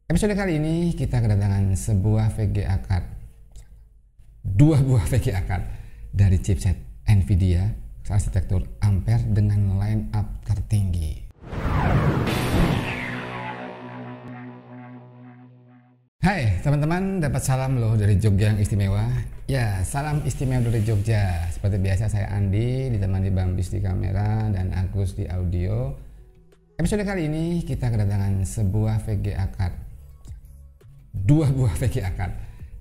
Episode kali ini kita kedatangan sebuah VGA card, dua buah VGA card dari chipset Nvidia arsitektur Ampere dengan line up tertinggi. Hai teman-teman, dapat salam loh dari Jogja yang istimewa. Ya, salam istimewa dari Jogja. Seperti biasa saya Andi, ditemani Bambis di kamera dan Agus di audio. Episode kali ini kita kedatangan sebuah VGA card, dua buah VGA card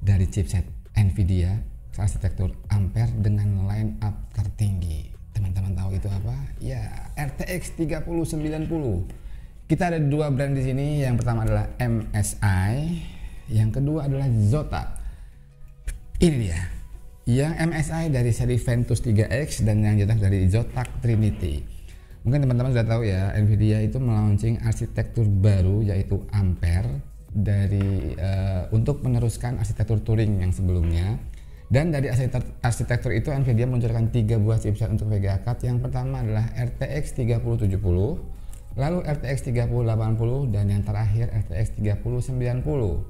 dari chipset Nvidia arsitektur Ampere dengan line up tertinggi. Teman-teman tahu itu apa? Ya, RTX 3090. Kita ada dua brand di sini. Yang pertama adalah MSI, yang kedua adalah Zotac. Ini dia. Yang MSI dari seri Ventus 3X dan yang Zotac dari Zotac Trinity. Mungkin teman-teman sudah tahu ya, Nvidia itu melaunching arsitektur baru yaitu Ampere untuk meneruskan arsitektur Turing yang sebelumnya. Dan dari arsitektur itu Nvidia meluncurkan 3 buah chipset untuk VGA card. Yang pertama adalah RTX 3070, lalu RTX 3080 dan yang terakhir RTX 3090.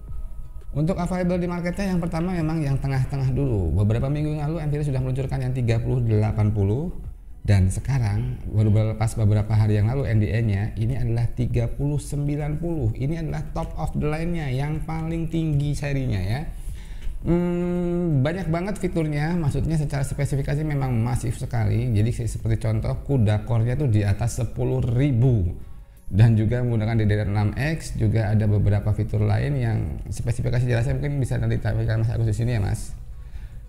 Untuk available di marketnya yang pertama memang yang tengah-tengah dulu. Beberapa minggu lalu Nvidia sudah meluncurkan yang 3080 dan sekarang baru lepas beberapa hari yang lalu NDA-nya ini adalah 3090. Ini adalah top of the line-nya yang paling tinggi serinya ya. Banyak banget fiturnya, maksudnya secara spesifikasi memang masif sekali. Jadi seperti contoh CUDA core-nya tuh di atas 10.000 dan juga menggunakan DDR6X. Juga ada beberapa fitur lain yang spesifikasi jelasnya mungkin bisa nanti ditampilkan Mas Agus di sini ya Mas.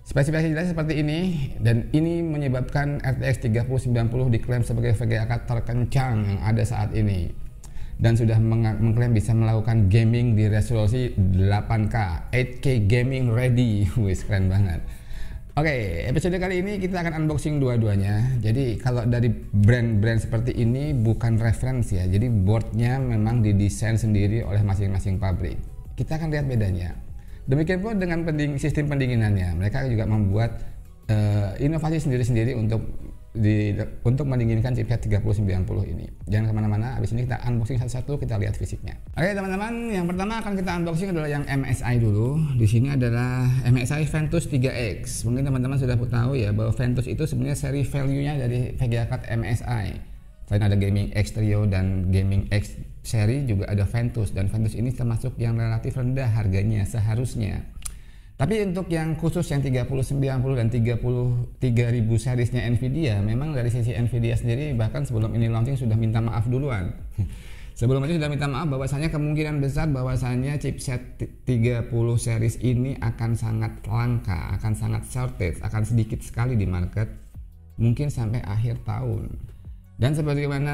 Spesifikasi jelas seperti ini, dan ini menyebabkan RTX 3090 diklaim sebagai VGA card terkencang yang ada saat ini, dan sudah mengklaim bisa melakukan gaming di resolusi 8K, 8K gaming ready. Wih, keren banget. Oke, episode kali ini kita akan unboxing dua-duanya. Jadi kalau dari brand-brand seperti ini bukan referensi ya, jadi boardnya memang didesain sendiri oleh masing-masing pabrik. Kita akan lihat bedanya. Demikian pula dengan sistem pendinginannya, mereka juga membuat inovasi sendiri-sendiri untuk mendinginkan chipset 3090 ini. Jangan kemana-mana, abis ini kita unboxing satu-satu, kita lihat fisiknya. Oke teman-teman, yang pertama akan kita unboxing adalah yang MSI dulu. Di sini adalah MSI Ventus 3X. Mungkin teman-teman sudah tahu ya bahwa Ventus itu sebenarnya seri value-nya dari VGA card MSI. Selain ada Gaming X Trio dan Gaming X seri, juga ada Ventus, dan Ventus ini termasuk yang relatif rendah harganya seharusnya. Tapi untuk yang khusus yang 3090 dan 30.000 seriesnya Nvidia, memang dari sisi Nvidia sendiri bahkan sebelum ini launching sudah minta maaf duluan. Sebelum itu sudah minta maaf bahwasanya kemungkinan besar bahwasanya chipset 30 series ini akan sangat langka, akan sangat shortage, akan sedikit sekali di market, mungkin sampai akhir tahun. Dan sebagaimana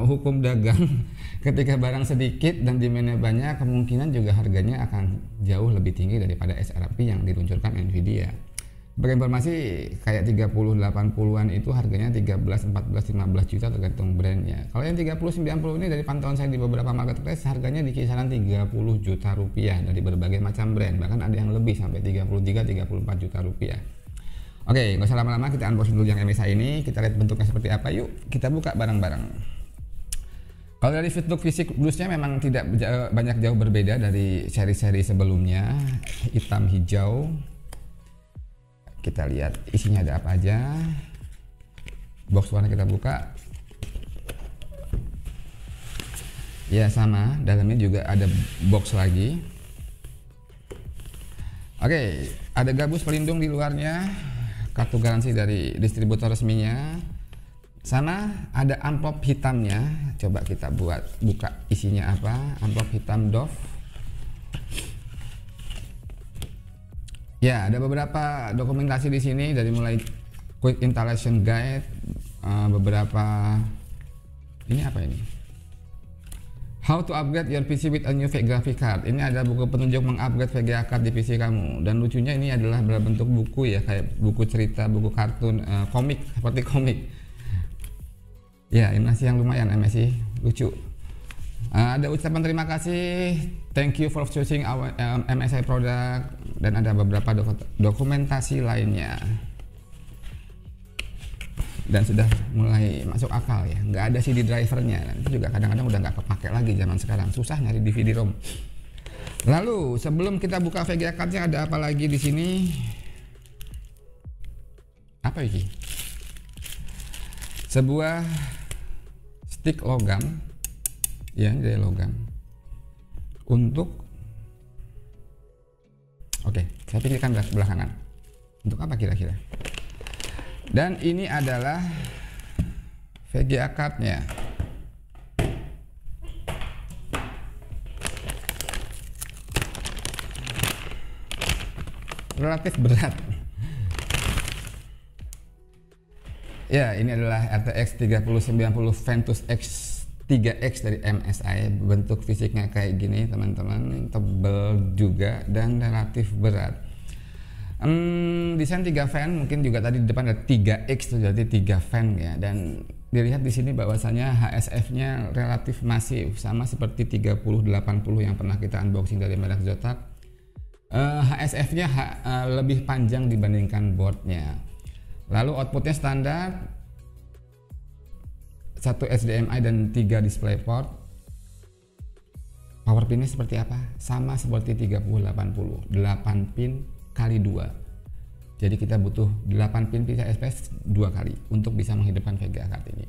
hukum dagang, ketika barang sedikit dan demand-nya banyak, kemungkinan juga harganya akan jauh lebih tinggi daripada SRP yang diluncurkan Nvidia. Sebagai informasi, kayak 3080-an itu harganya 13, 14, 15 juta tergantung brandnya. Kalau yang 3090 ini dari pantauan saya di beberapa marketplace, harganya di kisaran 30 juta rupiah dari berbagai macam brand. Bahkan ada yang lebih sampai 33, 34 juta rupiah. Oke, nggak usah lama-lama, kita unboxing dulu yang MSI ini. Kita lihat bentuknya seperti apa, yuk kita buka bareng-bareng. Kalau dari bentuk fisik blusnya memang tidak banyak jauh berbeda dari seri-seri sebelumnya. Hitam hijau. Kita lihat isinya ada apa aja. Box warna kita buka. Ya sama, dalamnya juga ada box lagi. Oke, ada gabus pelindung di luarnya, kartu garansi dari distributor resminya. Sana ada amplop hitamnya. Coba kita buka isinya apa. Amplop hitam Dove. Ya, ada beberapa dokumentasi di sini, dari mulai quick installation guide, beberapa ini apa ini? How to upgrade your PC with a new graphic card. Ini ada buku petunjuk mengupgrade VGA card di PC kamu. Dan lucunya ini adalah berbentuk buku ya, kayak buku cerita, buku kartun, komik, seperti komik. Ya, ini masih yang lumayan MSI, lucu. Ada ucapan terima kasih, thank you for choosing our MSI product, dan ada beberapa dokumentasi lainnya. dan sudah mulai masuk akal ya, nggak ada CD drivernya, dan itu juga kadang-kadang udah nggak kepake lagi zaman sekarang, susah nyari DVD ROM. Lalu sebelum kita buka VGA cardnya, ada apa lagi di sini? Apa ini? Sebuah stick logam, ya dari logam. Oke, saya pikirkan belakangan. Untuk apa kira-kira? Dan ini adalah VGA cardnya. Relatif berat. Ya, ini adalah RTX 3090 Ventus X3X dari MSI. Bentuk fisiknya kayak gini teman-teman, tebal juga dan relatif berat. Desain 3 fan, mungkin juga tadi di depan ada 3X, jadi 3 fan ya. Dan dilihat di sini bahwasanya HSF-nya relatif masif, sama seperti 3080 yang pernah kita unboxing dari merek Zotac. HSF-nya lebih panjang dibandingkan boardnya. Lalu outputnya standar, 1 HDMI dan 3 DisplayPort. Power pinnya seperti apa? Sama seperti 3080, 8 pin kali 2. Jadi kita butuh 8 pin PCI Express 2 kali untuk bisa menghidupkan VGA card ini.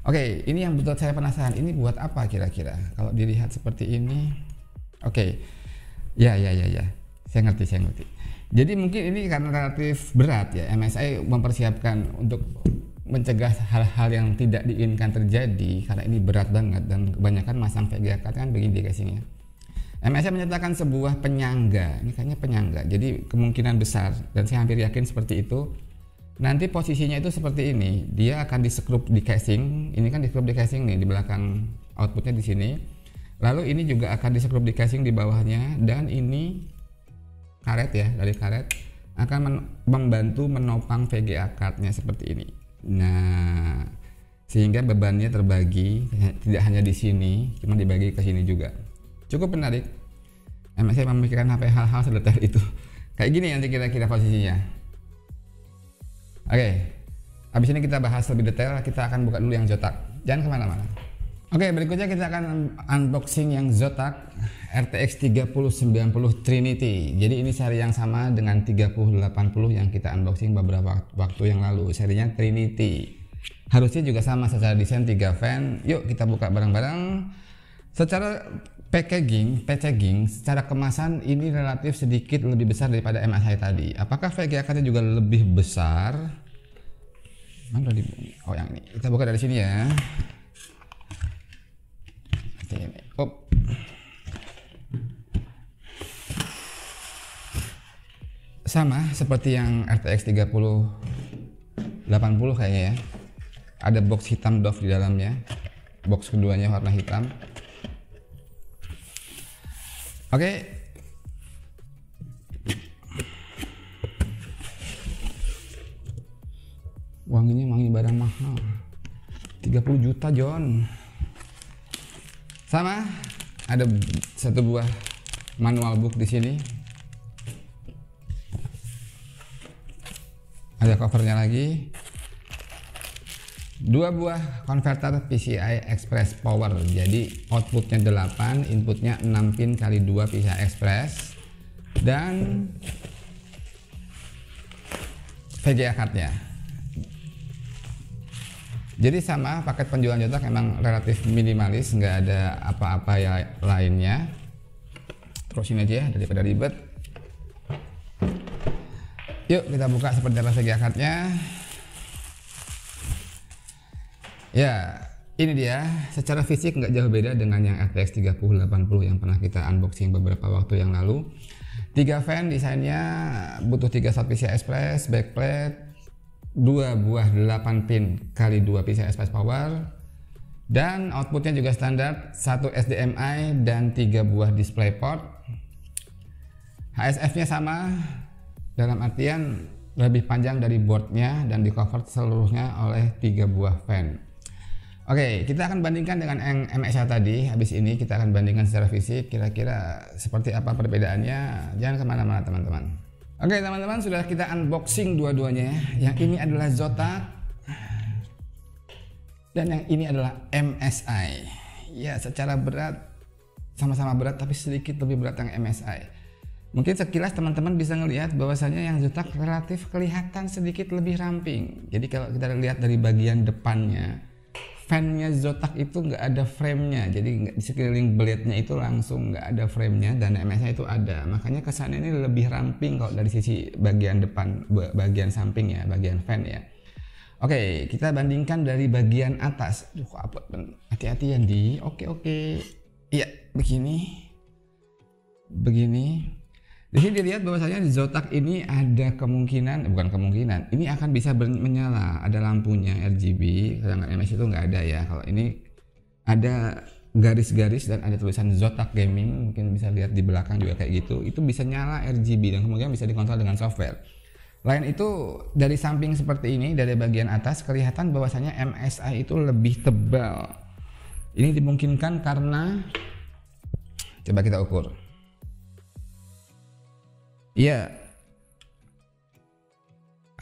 Oke, ini yang betul saya penasaran, ini buat apa kira-kira? Kalau dilihat seperti ini, oke. Ya. Saya ngerti. Jadi mungkin ini karena relatif berat ya, MSI mempersiapkan untuk mencegah hal-hal yang tidak diinginkan terjadi karena ini berat banget dan kebanyakan masang VGA card kan begini casingnya. MSI menyatakan sebuah penyangga, ini kayaknya penyangga, jadi kemungkinan besar dan saya hampir yakin seperti itu. Nanti posisinya itu seperti ini, dia akan disekrup di casing, ini kan disekrup di casing nih di belakang outputnya di sini. Lalu ini juga akan disekrup di casing di bawahnya, dan ini karet ya, dari karet akan membantu menopang VGA cardnya seperti ini. Nah, sehingga bebannya terbagi, tidak hanya di sini, cuma dibagi ke sini juga. Cukup menarik. MSI memikirkan hal-hal sedetail itu. Kayak gini nanti kira-kira posisinya. Oke, habis ini kita bahas lebih detail. Kita akan buka dulu yang Zotac. Jangan kemana-mana. Oke, berikutnya kita akan unboxing yang Zotac RTX 3090 Trinity. Jadi ini seri yang sama dengan 3080 yang kita unboxing beberapa waktu yang lalu. Serinya Trinity. Harusnya juga sama secara desain 3 fan. Yuk kita buka bareng-bareng. Secara packaging, secara kemasan ini relatif sedikit lebih besar daripada MSI tadi. Apakah VGA cardnya juga lebih besar? Mana di bumi? Oh yang ini. Kita buka dari sini ya. Oh. Sama seperti yang RTX 3080 kayaknya ya. Ada box hitam doff di dalamnya. Box keduanya warna hitam. Oke. Wangi barang mahal. 30 juta John. Sama, ada satu buah manual book di sini. Ada covernya lagi. 2 buah konverter PCI Express Power. Jadi outputnya 8, inputnya 6 pin kali 2 PCI Express. Dan VGA cardnya. Jadi sama, paket penjualan Zotac memang relatif minimalis, nggak ada apa-apa ya lainnya. Terusin aja daripada ribet. Yuk kita buka seperti apa VGA cardnya. Ya, ini dia. Secara fisik nggak jauh beda dengan yang RTX 3080 yang pernah kita unboxing beberapa waktu yang lalu. 3 fan, desainnya butuh 3 slot PCI Express, backplate, 2 buah 8 pin kali 2 PCI Express Power, dan outputnya juga standar, 1 HDMI dan 3 buah DisplayPort. HSF nya sama, dalam artian lebih panjang dari boardnya dan di cover seluruhnya oleh 3 buah fan. Oke, kita akan bandingkan dengan yang MSI tadi. Habis ini kita akan bandingkan secara fisik, kira-kira seperti apa perbedaannya. Jangan kemana-mana teman-teman. Oke teman-teman, sudah kita unboxing dua-duanya. Yang ini adalah Zotac Dan yang ini adalah MSI. Ya, secara berat sama-sama berat tapi sedikit lebih berat yang MSI. Mungkin sekilas teman-teman bisa ngelihat bahwasanya yang Zotac relatif kelihatan sedikit lebih ramping. Jadi kalau kita lihat dari bagian depannya, fan-nya Zotac itu nggak ada frame-nya. Jadi di sekeliling blade-nya itu langsung nggak ada frame-nya, dan MSI itu ada. Makanya kesannya ini lebih ramping kalau dari sisi bagian depan, bagian samping ya, bagian fan ya. Oke, kita bandingkan dari bagian atas. Duh, apa? Hati-hati ya, Di. Oke. Iya, begini. Di sini dilihat bahwasanya di Zotac ini ada kemungkinan, bukan kemungkinan, ini akan bisa menyala. Ada lampunya RGB, sedangkan MS itu nggak ada ya. Kalau ini ada garis-garis dan ada tulisan Zotac Gaming, mungkin bisa lihat di belakang juga kayak gitu. Itu bisa nyala RGB dan kemudian bisa dikontrol dengan software. Lain itu dari samping seperti ini, dari bagian atas kelihatan bahwasanya MSI itu lebih tebal. Ini dimungkinkan karena, coba kita ukur. Ya,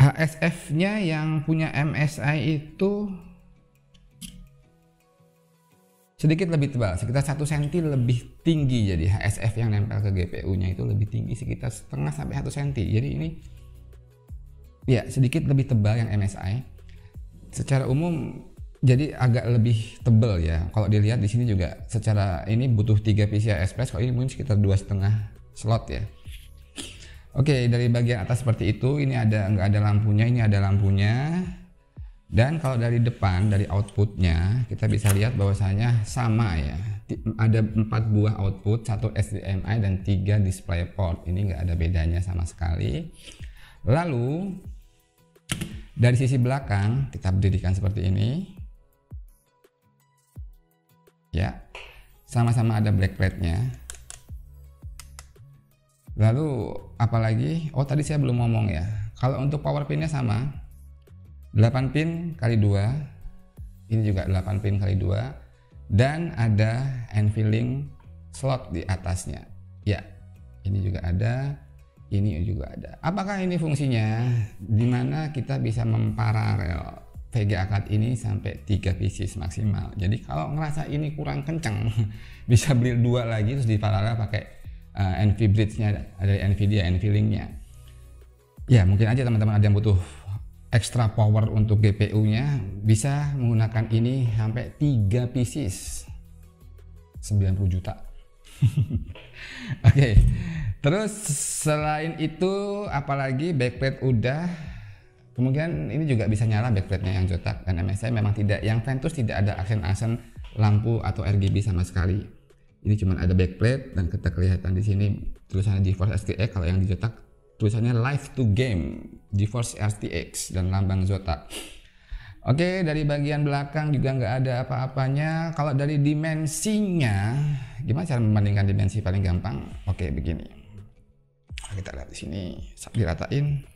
HSF-nya yang punya MSI itu sedikit lebih tebal, sekitar 1 cm lebih tinggi. Jadi HSF yang nempel ke GPU-nya itu lebih tinggi, sekitar setengah sampai 1 cm. Jadi ini ya sedikit lebih tebal yang MSI. Secara umum jadi agak lebih tebal ya. Kalau dilihat di sini juga secara ini butuh 3 PCI Express, kalau ini mungkin sekitar 2,5 slot ya. Oke, dari bagian atas seperti itu. Ini nggak ada lampunya, ini ada lampunya. Dan kalau dari depan, dari outputnya, kita bisa lihat bahwasanya sama ya. Ada 4 buah output, 1 HDMI dan 3 DisplayPort. Ini nggak ada bedanya sama sekali. Lalu dari sisi belakang kita berdirikan seperti ini. Ya, sama-sama ada backplate-nya. Lalu apalagi? Oh, tadi saya belum ngomong ya. Kalau untuk power pin-nya sama, 8 pin kali 2. Ini juga 8 pin kali 2. Dan ada NVLink slot di atasnya. Ya, ini juga ada. Ini juga ada. Apakah ini fungsinya? Dimana kita bisa memparalel VGA card ini sampai 3 pieces maksimal. Jadi kalau ngerasa ini kurang kencang, bisa beli 2 lagi terus diparalel pakai NVBridge-nya dari Nvidia, NVLink-nya. Ya, mungkin aja teman-teman ada yang butuh extra power untuk GPU-nya, bisa menggunakan ini sampai 3 pieces. 90 juta. Oke. Terus selain itu apalagi backplate udah, kemudian ini juga bisa nyala backplate-nya yang Zotac, dan MSI memang tidak, yang Ventus tidak ada aksen-aksen lampu atau RGB sama sekali. Ini cuma ada backplate dan kita kelihatan di sini tulisannya GeForce RTX. Kalau yang di Zotac tulisannya Live to Game GeForce RTX dan lambang Zotac. Oke, dari bagian belakang juga nggak ada apa-apanya. Kalau dari dimensinya, gimana cara membandingkan dimensi paling gampang? Oke, begini. Kita lihat di sini, diratain.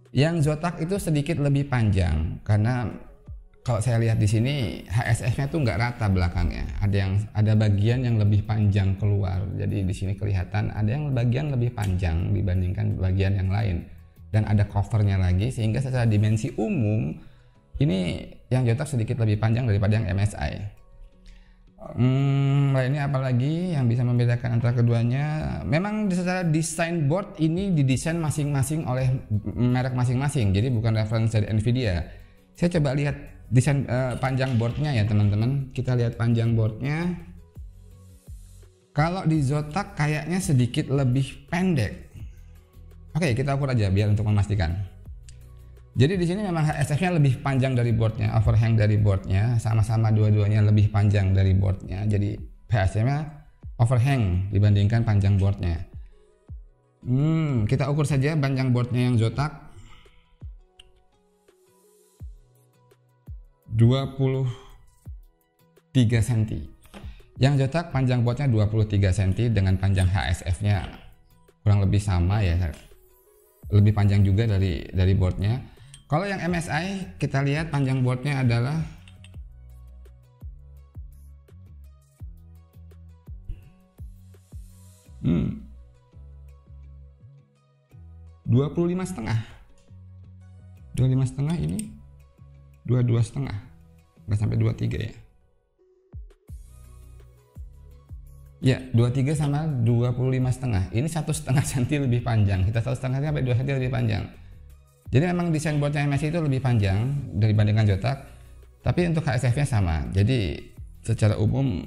Yang Zotac itu sedikit lebih panjang karena kalau saya lihat di sini HSF-nya tuh nggak rata belakangnya. Ada bagian yang lebih panjang keluar. Jadi di sini kelihatan ada yang bagian lebih panjang dibandingkan bagian yang lain. Dan ada covernya lagi, sehingga secara dimensi umum ini yang Zotac sedikit lebih panjang daripada yang MSI. Lainnya apalagi yang bisa membedakan antara keduanya? Memang secara desain board ini didesain masing-masing oleh merek masing-masing, jadi bukan referensi dari Nvidia. Saya coba lihat desain panjang boardnya ya teman-teman. Kita lihat panjang boardnya. Kalau di Zotac kayaknya sedikit lebih pendek. Oke, kita ukur aja biar untuk memastikan. Jadi di sini memang HSF-nya lebih panjang dari boardnya, overhang dari boardnya, sama-sama dua-duanya lebih panjang dari boardnya. Jadi HSF-nya overhang dibandingkan panjang boardnya. Kita ukur saja panjang boardnya yang Zotac 23 cm. Yang Zotac panjang boardnya 23 cm dengan panjang HSF-nya kurang lebih sama ya, lebih panjang juga dari boardnya. Kalau yang MSI kita lihat panjang boardnya adalah 25,5. 25,5 ini 22,5. nggak sampai 23 ya. Ya, 23 sama 25,5. Ini 1,5 cm lebih panjang. Kita 1,5 sampai 2 cm lebih panjang. Jadi memang desain boardnya MSI itu lebih panjang dibandingkan Zotac. Tapi untuk HSF-nya sama. Jadi secara umum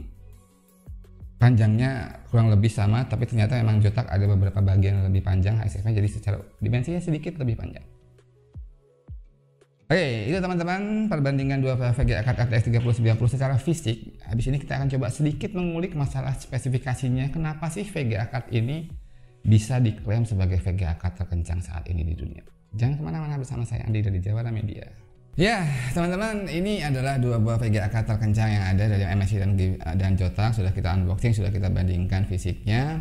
panjangnya kurang lebih sama, tapi ternyata memang Zotac ada beberapa bagian yang lebih panjang HSF-nya, jadi secara dimensinya sedikit lebih panjang. Oke, itu teman-teman perbandingan dua VGA card RTX 3090 secara fisik. Habis ini kita akan coba sedikit mengulik masalah spesifikasinya. Kenapa sih VGA card ini bisa diklaim sebagai VGA card terkencang saat ini di dunia? Jangan kemana-mana, bersama saya Andi dari Jawara Media. Ya, teman-teman, ini adalah dua buah VGA card terkencang yang ada dari MSI dan Zotac. Sudah kita unboxing, sudah kita bandingkan fisiknya.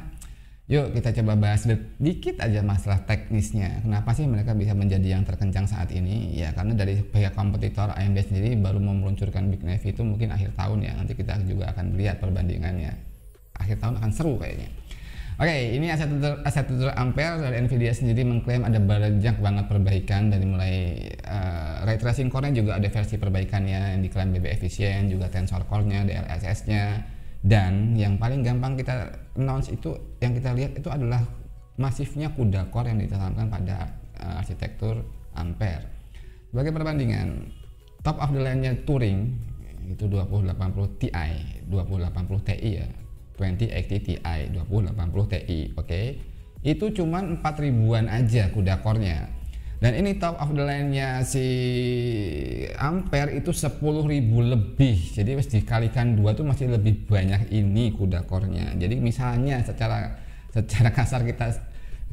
Yuk kita coba bahas sedikit aja masalah teknisnya. Kenapa sih mereka bisa menjadi yang terkencang saat ini? Ya karena dari pihak kompetitor AMD sendiri baru mau meluncurkan Big Navi itu mungkin akhir tahun ya. Nanti kita juga akan lihat perbandingannya. Akhir tahun akan seru kayaknya. Oke, ini A1 Ampere dari Nvidia sendiri mengklaim ada banyak banget perbaikan, dari mulai ray tracing core-nya juga ada versi perbaikannya yang diklaim lebih efisien, juga tensor core-nya, DLSS-nya. Dan yang paling gampang kita announce itu, yang kita lihat itu adalah masifnya CUDA core yang ditanamkan pada arsitektur Ampere. Sebagai perbandingan, top of the line-nya Turing itu 2080 Ti, 2080 Ti ya, 2080 Ti, 2080 Ti, oke. Itu cuman 4.000-an aja CUDA core-nya. Dan ini top of the line-nya si Ampere itu 10.000 lebih. Jadi harus dikalikan 2 tuh masih lebih banyak ini CUDA core-nya. Jadi misalnya secara kasar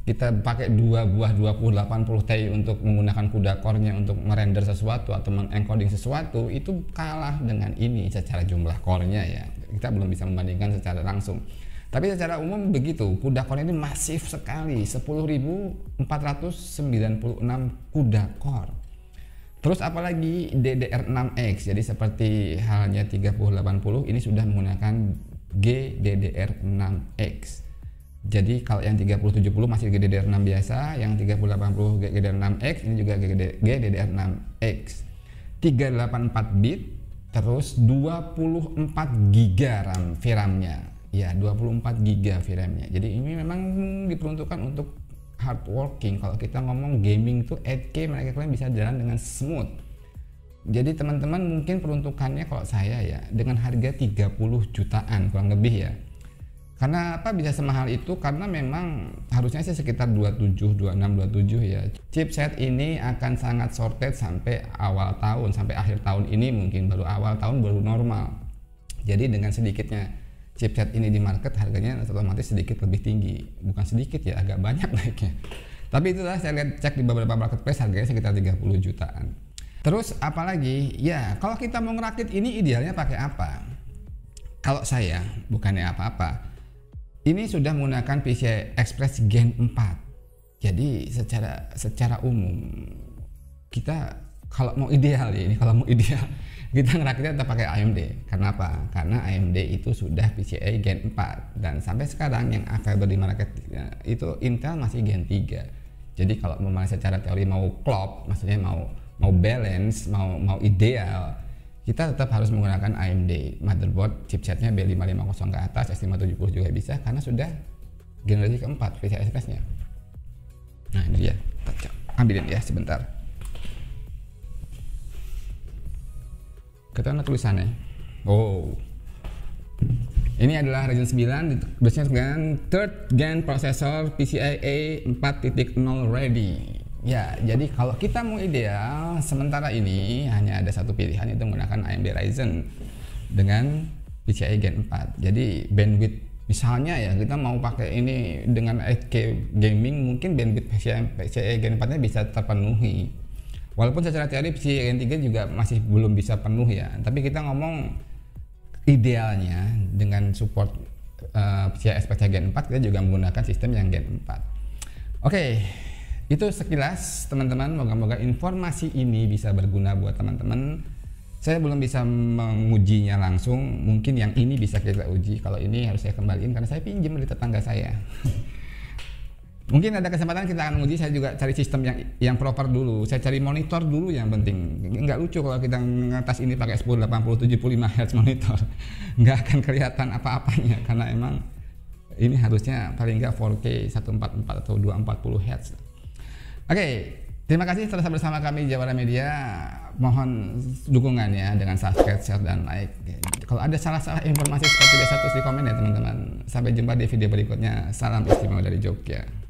kita pakai 2 buah 2080 Ti untuk menggunakan CUDA core-nya untuk merender sesuatu atau mengencoding sesuatu, itu kalah dengan ini secara jumlah core-nya ya. Kita belum bisa membandingkan secara langsung. Tapi secara umum begitu, CUDA core ini masif sekali, 10.496 CUDA core. Terus apalagi DDR6X, jadi seperti halnya 3080 ini sudah menggunakan GDDR6X. Jadi kalau yang 3070 masih GDDR6 biasa, yang 3080 GDDR6X ini juga GDDR6X. 384 bit, terus 24 GB RAM VRAM-nya. Ya, 24 GB VRAM-nya. Jadi ini memang diperuntukkan untuk hardworking. Kalau kita ngomong gaming tuh 8K mereka klaim bisa jalan dengan smooth. Jadi teman-teman mungkin peruntukannya kalau saya ya dengan harga 30 jutaan kurang lebih ya. Karena apa bisa semahal itu? Karena memang harusnya sih sekitar 27, 26, 27 ya. Chipset ini akan sangat shortage sampai awal tahun, sampai akhir tahun ini mungkin, baru awal tahun baru normal. Jadi dengan sedikitnya chipset ini di market harganya otomatis sedikit lebih tinggi, bukan sedikit ya, agak banyak naiknya. Tapi itulah saya lihat cek di beberapa marketplace harganya sekitar 30 jutaan. Terus apalagi ya, kalau kita mau ngerakit ini idealnya pakai apa? Kalau saya bukannya apa-apa, ini sudah menggunakan PCI Express Gen 4. Jadi secara umum kita kalau mau ideal ya, ini kalau mau ideal kita ngerakitnya tetap pakai AMD. Karena apa? Karena AMD itu sudah PCI Gen 4 dan sampai sekarang yang available di market itu Intel masih Gen 3. Jadi kalau memang secara teori mau klop, maksudnya mau balance, mau ideal, kita tetap harus menggunakan AMD motherboard, chipsetnya B550 ke atas, S570 juga bisa karena sudah generasi keempat PCI Express-nya. Nah ini dia, ambilin ya sebentar. Katakanlah tulisannya. Oh, ini adalah Ryzen 9 ditulisnya dengan third gen processor PCIe 4.0 ready. Ya, jadi kalau kita mau ideal sementara ini hanya ada satu pilihan, yaitu menggunakan AMD Ryzen dengan PCIe Gen 4. Jadi bandwidth misalnya ya kita mau pakai ini dengan 8K gaming, mungkin bandwidth PCIe Gen 4-nya bisa terpenuhi. Walaupun secara teori PCIe Gen 3 juga masih belum bisa penuh ya, tapi kita ngomong idealnya dengan support PCIe Express Gen 4 kita juga menggunakan sistem yang Gen 4. Oke, itu sekilas teman-teman, moga-moga informasi ini bisa berguna buat teman-teman. Saya belum bisa mengujinya langsung, mungkin yang ini bisa kita uji, kalau ini harus saya kembaliin karena saya pinjam dari tetangga saya. Mungkin ada kesempatan kita akan uji. Saya juga cari sistem yang proper dulu. Saya cari monitor dulu yang penting. Nggak lucu kalau kita ngetes ini pakai 1080 75 Hz monitor. Nggak akan kelihatan apa-apanya karena emang ini harusnya paling nggak 4K 144 atau 240 Hz. Oke, terima kasih telah bersama kami Jawara Media. Mohon dukungannya dengan subscribe, share, dan like. Kalau ada salah-salah informasi seperti biasa, tulis di komen ya teman-teman. Sampai jumpa di video berikutnya. Salam istimewa dari Jogja.